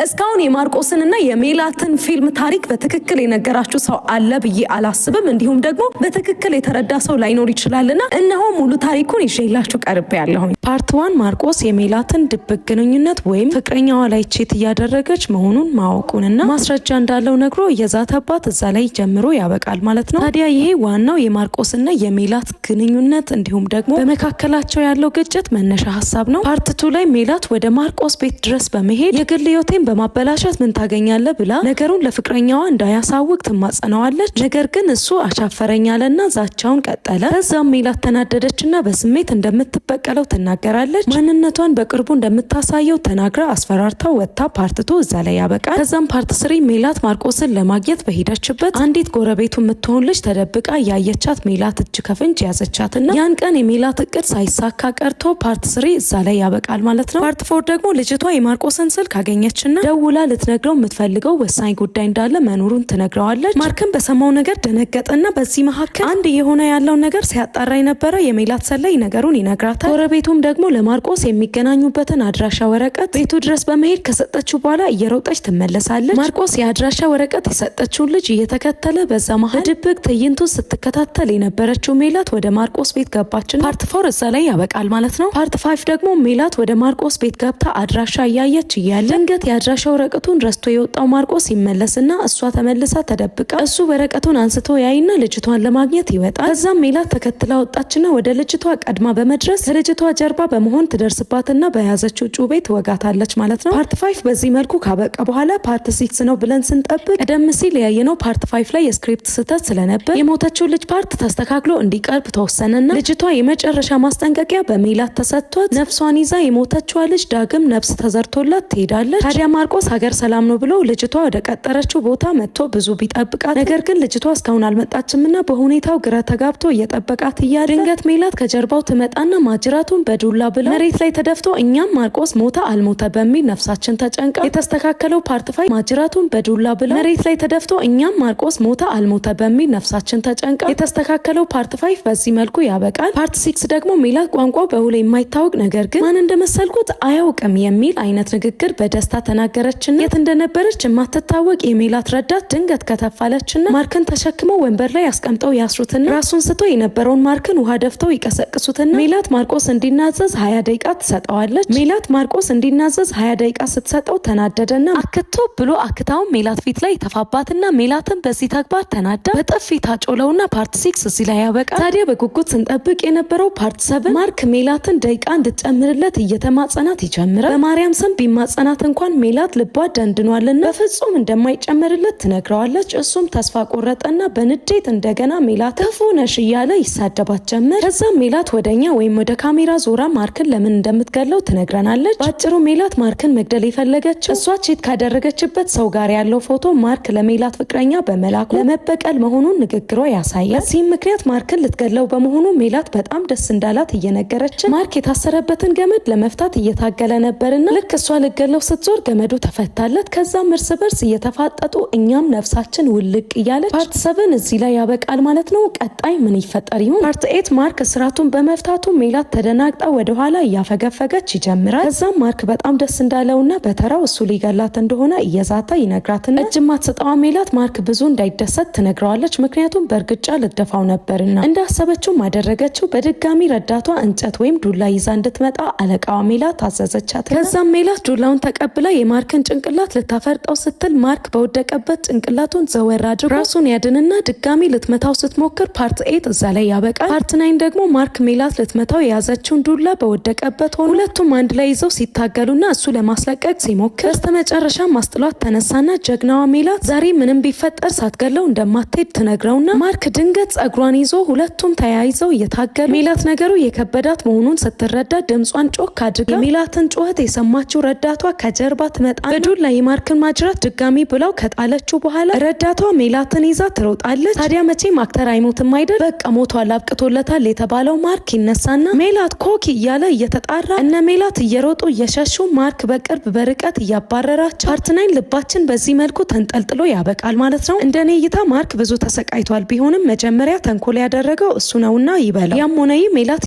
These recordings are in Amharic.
እስካሁን የማርቆስንና የሜላትን ፊልም ታሪክ በትክክል የነገራችሁ ሰው አለ ብዬ አላስብም። እንዲሁም ደግሞ በትክክል የተረዳ ሰው ላይኖር ይችላልና እነሆ ሙሉ ታሪኩን ይዤላችሁ ቀርቤያለሁ። ፓርት 1 ማርቆስ የሜላትን ድብቅ ግንኙነት ወይም ፍቅረኛዋ ላይ ቼት እያደረገች መሆኑን ማወቁንና ማስረጃ እንዳለው ነግሮ እየዛተባት እዛ ላይ ጀምሮ ያበቃል ማለት ነው። ታዲያ ይሄ ዋናው የማርቆስና የሜላት ግንኙነት እንዲሁም ደግሞ በመካከላቸው ያለው ግጭት መነሻ ሀሳብ ነው። ፓርት 2 ላይ ሜላት ወደ ማርቆስ ቤት ድረስ በመሄድ የግል ህይወቴን በማበላሸት ምን ታገኛለህ ብላ ነገሩን ለፍቅረኛዋ እንዳያሳውቅ ትማጸነዋለች። ነገር ግን እሱ አሻፈረኛለና ዛቻውን ቀጠለ። ከዛም ሜላት ተናደደችና በስሜት እንደምትበቀለው ትናገራለች። ማንነቷን በቅርቡ እንደምታሳየው ተናግራ አስፈራርታው ወጥታ ፓርት 2 እዛ ላይ ያበቃል። ከዛም ፓርት 3 ሜላት ማርቆስን ለማግኘት በሄደችበት አንዲት ጎረቤቱ የምትሆን ልጅ ተደብቃ ያየቻት ሜላት እጅ ከፍንጅ ያዘቻትና ያን ቀን የሜላት እቅድ ሳይሳካ ቀርቶ ፓርት 3 እዛ ላይ ያበቃል ማለት ነው። ፓርት 4 ደግሞ ልጅቷ የማርቆስን ስልክ አገኘችና ደውላ ልትነግረው የምትፈልገው ወሳኝ ጉዳይ እንዳለ መኖሩን ትነግረዋለች። ማርክም በሰማው ነገር ደነገጠና በዚህ መካከል አንድ የሆነ ያለው ነገር ሲያጣራ የነበረ የሜላት ሰላይ ነገሩን ይነግራታል። ጎረቤቱም ደግሞ ለማርቆስ የሚገናኙበትን አድራሻ ወረቀት ቤቱ ድረስ በመሄድ ከሰጠችው በኋላ እየሮጠች ትመለሳለች። ማርቆስ የአድራሻ ወረቀት የሰጠችውን ልጅ እየተከተለ በዛ መሀል ድብቅ ትዕይንቱ ስትከታተል የነበረችው ሜላት ወደ ማርቆስ ቤት ገባችና ፓርት 4 እዛ ላይ ያበቃል ማለት ነው። ፓርት 5 ደግሞ ሜላት ወደ ማርቆስ ቤት ገብታ አድራሻ እያየች እያለ ድንገት የአድራሻ ወረቀቱን ረስቶ የወጣው ማርቆስ ይመለስና እሷ ተመልሳ ተደብቃ እሱ ወረቀቱን አንስቶ ያይና ልጅቷን ለማግኘት ይወጣል። ከዛም ሜላት ተከትላ ወጣችና ወደ ልጅቷ ቀድማ በመድረስ ከልጅቷ ጀርባ በመሆን ትደርስባትና በያዘችው ጩቤ ትወጋታለች ማለት ነው። ፓርት 5 በዚህ መልኩ ካበቃ በኋላ ፓርት 6 ነው ብለን ስንጠብቅ ቀደም ሲል ያየነው ፓርት 5 ላይ የስክሪፕት ስህተት ስለነበር የሞተችው ልጅ ፓርት ተስተካክሎ እንዲቀርብ ተወሰነና ልጅቷ የመጨረሻ ማስጠንቀቂያ በሜላት ተሰጥቷት ነፍሷን ይዛ የሞተችዋ ልጅ ዳግም ነፍስ ተዘርቶላት ትሄዳለች። ታዲያ ማርቆስ ሀገር ሰላም ነው ብሎ ልጅቷ ወደ ቀጠረችው ቦታ መጥቶ ብዙ ቢጠብቃት ነገር ግን ልጅቷ እስካሁን አልመጣችምና በሁኔታው ግራ ተጋብቶ እየጠበቃት እያለ ድንገት ሜላት ከጀርባው ትመጣና ማጅራቱን በዱላ ብላ መሬት ላይ ተደፍቶ እኛም ማርቆስ ሞተ አልሞተ በሚል ነፍሳችን ተጨንቃ የተስተካከለው ፓርት 5 ማጅራቱን በዱላ ብላ መሬት ላይ ተደፍቶ እኛም ማርቆስ ሞተ አልሞተ በሚል ነፍሳችን ተጨንቃ የተስተካከለው ፓርት 5 በዚህ መልኩ ያበቃል። ፓርት 6 ደግሞ ሜላት ቋንቋው በውል የማይታወቅ ነገር ግን ማን እንደመሰልኩት አያውቅም የሚል አይነት ንግግር በደስታ ተናገረችና የት እንደነበረች የማትታወቅ የሜላት ረዳት ድንገት ከተፋለችና ማርክን ተሸክመው ወንበር ላይ አስቀምጠው ያስሩትና ራሱን ስቶ የነበረውን ማርክን ውሃ ደፍተው ይቀሰቅሱትና ሜላት ማርቆስ እንዲናዘዝ 20 ደቂቃ ትሰጠዋለች። ሜላት ማርቆስ እንዲናዘዝ 20 ደቂቃ ስትሰጠው ተናደደና አክቶ ብሎ አክታው ሜላት ፊት ላይ ተፋባትና ሜላትን በዚህ ተግባር ተናዳ በጥፊ ታጮለውና ፓርት 6 እዚህ ላይ ያበቃል። ታዲያ በጉጉት ስንጠብቅ የነበረው ፓርት 7 ማርክ ሜላትን ደቂቃ እንድትጨምርለት እየተማጸናት ይጀምራል። በማርያም ስም ቢማጸናት እንኳን ሜላት ልቧ ደንድኗልና በፍጹም እንደማይጨመርለት ትነግረዋለች። እሱም ተስፋ ቆረጠና በንዴት እንደገና ሜላት ክፉ ነሽ እያለ ይሳደባት ጀመር። ከዛም ሜላት ወደኛ ወይም ወደ ካሜራ ዞራ ማርክን ለምን እንደምትገለው ትነግረናለች። ባጭሩ ሜላት ማርክን መግደል የፈለገችው እሷ ቼት ካደረገችበት ሰው ጋር ያለው ፎቶ ማርክ ለሜላት ፍቅረኛ በመላኩ ለመበቀል መሆኑን ንግግሯ ያሳያል። በዚህም ምክንያት ማርክን ልትገለው በመሆኑ ሜላት በጣም ደስ እንዳላት እየነገረች ማርክ የታሰረበትን ገመድ ለመፍታት እየታገለ ነበርና ልክ እሷ ልትገለው ስትዞር ገመዱ ተፈታለት። ከዛም እርስ በርስ እየተፋጠጡ እኛም ነፍሳችን ውልቅ እያለ ፓርት 7 እዚህ ላይ ያበቃል ማለት ነው። ቀጣይ ምን ይፈጠር ይሆን? ፓርት 8 ማርክ ስራቱን በመፍታቱ ሜላት ተደናግጣ ወደ ኋላ እያፈገፈገች ይጀምራል። ከዛም ማርክ በጣም ደስ እንዳለውና በተራው እሱ ሊገላት እንደሆነ እየዛታ ይነግራትና እጅ ማትሰጠዋ ሜላት ማርክ ብዙ እንዳይደሰት ትነግረዋለች። ምክንያቱም በእርግጫ ልደፋው ነበርና እንዳሰበችው ማደረገችው። በድጋሚ ረዳቷ እንጨት ወይም ዱላ ይዛ እንድትመጣ አለቃዋ ሜላት አዘዘቻት። ከዛም ሜላት ዱላውን ተቀብላ የማርክን ጭንቅላት ልታፈርጠው ስትል ማርክ በወደቀበት ጭንቅላቱን ዘወር አድርጎ ራሱን ያድንና ድጋሚ ልትመታው ስትሞክር ፓርት 8 እዛ ላይ ያበቃል። ፓርት 9 ደግሞ ማርክ ሜላት ልትመታው የያዘችውን ዱላ በወደቀበት ሆኖ ሁለቱም አንድ ላይ ይዘው ሲታገሉና እሱ ለማስለቀቅ ሲሞክር በስተመጨረሻ ማስጥሏት ተነሳና ጀግናዋ ሜላት ዛሬ ምንም ቢፈጠር ሳትገለው እንደማትሄድ ትነግረውና ማርክ ድንገት ጸጉሯን ይዞ ሁለቱም ተያይዘው እየታገሉ ሜላት ነገሩ የከበዳት መሆኑን ስትረዳ ድምጿን ጮክ አድርጋ ሜላትን ጩኸት የሰማችው ረዳቷ ከጀርባ ትመጣ በዱላ የማርክን ማጅራት ድጋሚ ብላው ከጣለችው በኋላ ረዳቷ ሜላትን ይዛ ትሮጣለች። ታዲያ መቼም አክተር አይሞትም አይደል? በቃ ሞቷል አብቅቶለታል የተባለው ማርክ ይነሳና ሜላት ኮኪ እያለ እየተጣራ እነ ሜላት እየሮጡ እየሸሹ ማርክ በቅርብ በርቀት እያባረራቸው ፓርት 9 ልባችን በዚህ መልኩ ተንጠልጥሎ ያበቃል ማለት ነው። እንደኔ እይታ ማርክ ብዙ ተሰቃይቷል። ቢሆንም መጀመሪያ ተንኮል ያደረገው እሱ ነውና ይበላል። ያም ሆነ ሜላት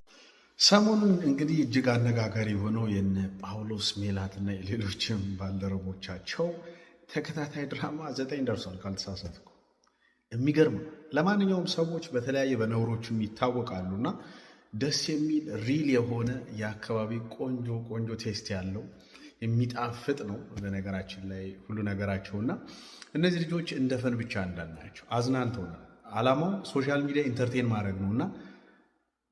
ሰሞኑን እንግዲህ እጅግ አነጋጋሪ የሆነው የነ ጳውሎስ ሜላትና የሌሎችም ባልደረቦቻቸው ተከታታይ ድራማ 9 ደርሷል ካልተሳሳትኩ። የሚገርም ነው። ለማንኛውም ሰዎች በተለያየ በነውሮችም ይታወቃሉና ደስ የሚል ሪል የሆነ የአካባቢ ቆንጆ ቆንጆ ቴስት ያለው የሚጣፍጥ ነው በነገራችን ላይ ሁሉ ነገራቸውና እነዚህ ልጆች እንደ ፈን ብቻ እንዳናያቸው አዝናንተውናል። አላማው ሶሻል ሚዲያ ኢንተርቴን ማድረግ ነውና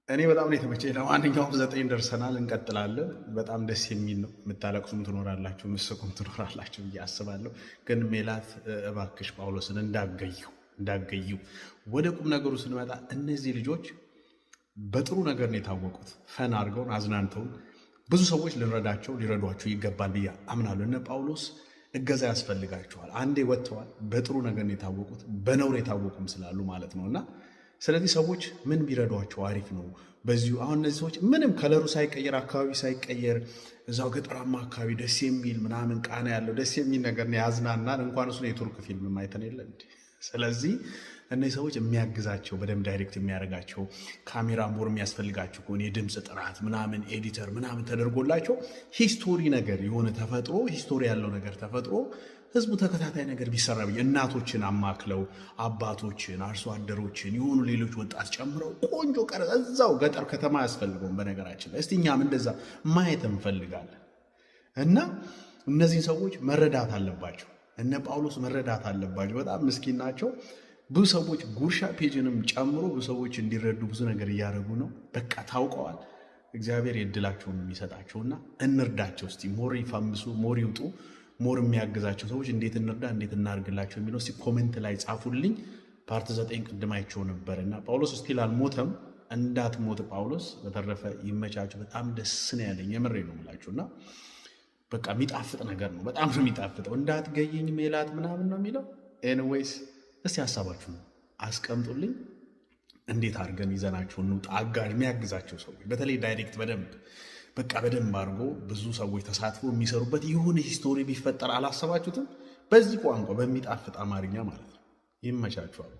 እኔ በጣም ነው የተመቸኝ። ለማንኛውም 9 ደርሰናል፣ እንቀጥላለን። በጣም ደስ የሚል ነው። የምታለቅሱም ትኖራላችሁ፣ የምትስቁም ትኖራላችሁ ብዬ አስባለሁ። ግን ሜላት እባክሽ ጳውሎስን እንዳገዩ። ወደ ቁም ነገሩ ስንመጣ እነዚህ ልጆች በጥሩ ነገር ነው የታወቁት። ፈን አድርገውን አዝናንተውን ብዙ ሰዎች ሊረዷቸው ይገባል ብዬ አምናለሁ። እነ ጳውሎስ እገዛ ያስፈልጋቸዋል። አንዴ ወጥተዋል። በጥሩ ነገር ነው የታወቁት፣ በነውር የታወቁም ስላሉ ማለት ነው እና ስለዚህ ሰዎች ምን ቢረዷቸው አሪፍ ነው። በዚሁ አሁን እነዚህ ሰዎች ምንም ከለሩ ሳይቀየር አካባቢ ሳይቀየር እዛው ገጠራማ አካባቢ ደስ የሚል ምናምን ቃና ያለው ደስ የሚል ነገር ነው ያዝናናል። እንኳን እሱን የቱርክ ፊልም ማይተን የለ እንዴ። ስለዚህ እነዚህ ሰዎች የሚያግዛቸው በደንብ ዳይሬክት የሚያደርጋቸው ካሜራ ሞር የሚያስፈልጋቸው ከሆነ የድምፅ ጥራት ምናምን ኤዲተር ምናምን ተደርጎላቸው ሂስቶሪ ነገር የሆነ ተፈጥሮ ሂስቶሪ ያለው ነገር ተፈጥሮ ህዝቡ ተከታታይ ነገር ቢሰራ ብዬ እናቶችን አማክለው አባቶችን አርሶ አደሮችን የሆኑ ሌሎች ወጣት ጨምረው ቆንጆ ቀረ እዛው ገጠር ከተማ አያስፈልገውም። በነገራችን ላይ እስቲ እኛም እንደዛ ማየት እንፈልጋለን እና እነዚህን ሰዎች መረዳት አለባቸው። እነ ጳውሎስ መረዳት አለባቸው። በጣም ምስኪን ናቸው። ብዙ ሰዎች ጉርሻ ፔጅንም ጨምሮ ብዙ ሰዎች እንዲረዱ ብዙ ነገር እያደረጉ ነው። በቃ ታውቀዋል። እግዚአብሔር የድላቸውን የሚሰጣቸውና እንርዳቸው። እስቲ ሞር ይፈምሱ፣ ሞር ይውጡ፣ ሞር የሚያግዛቸው ሰዎች እንዴት እንርዳ፣ እንዴት እናርግላቸው የሚለው እስቲ ኮሜንት ላይ ጻፉልኝ። ፓርት 9 ቅድም አይቼው ነበር እና ጳውሎስ ስቲል አልሞተም። እንዳትሞት ጳውሎስ። በተረፈ ይመቻቸው። በጣም ደስ ነው ያለኝ፣ የምሬ ነው የምላችሁና በቃ የሚጣፍጥ ነገር ነው። በጣም ነው የሚጣፍጠው። እንዳትገይኝ ሜላት ምናምን ነው የሚለው። ኤኒዌይስ እስቲ ሀሳባችሁ አስቀምጡልኝ። እንዴት አድርገን ይዘናቸው እንውጣ? አጋዥ የሚያግዛቸው ሰዎች በተለይ ዳይሬክት በደንብ አድርጎ ብዙ ሰዎች ተሳትፎ የሚሰሩበት የሆነ ሂስቶሪ ቢፈጠር አላሰባችሁትም? በዚህ ቋንቋ በሚጣፍጥ አማርኛ ማለት ነው። ይመቻችኋል።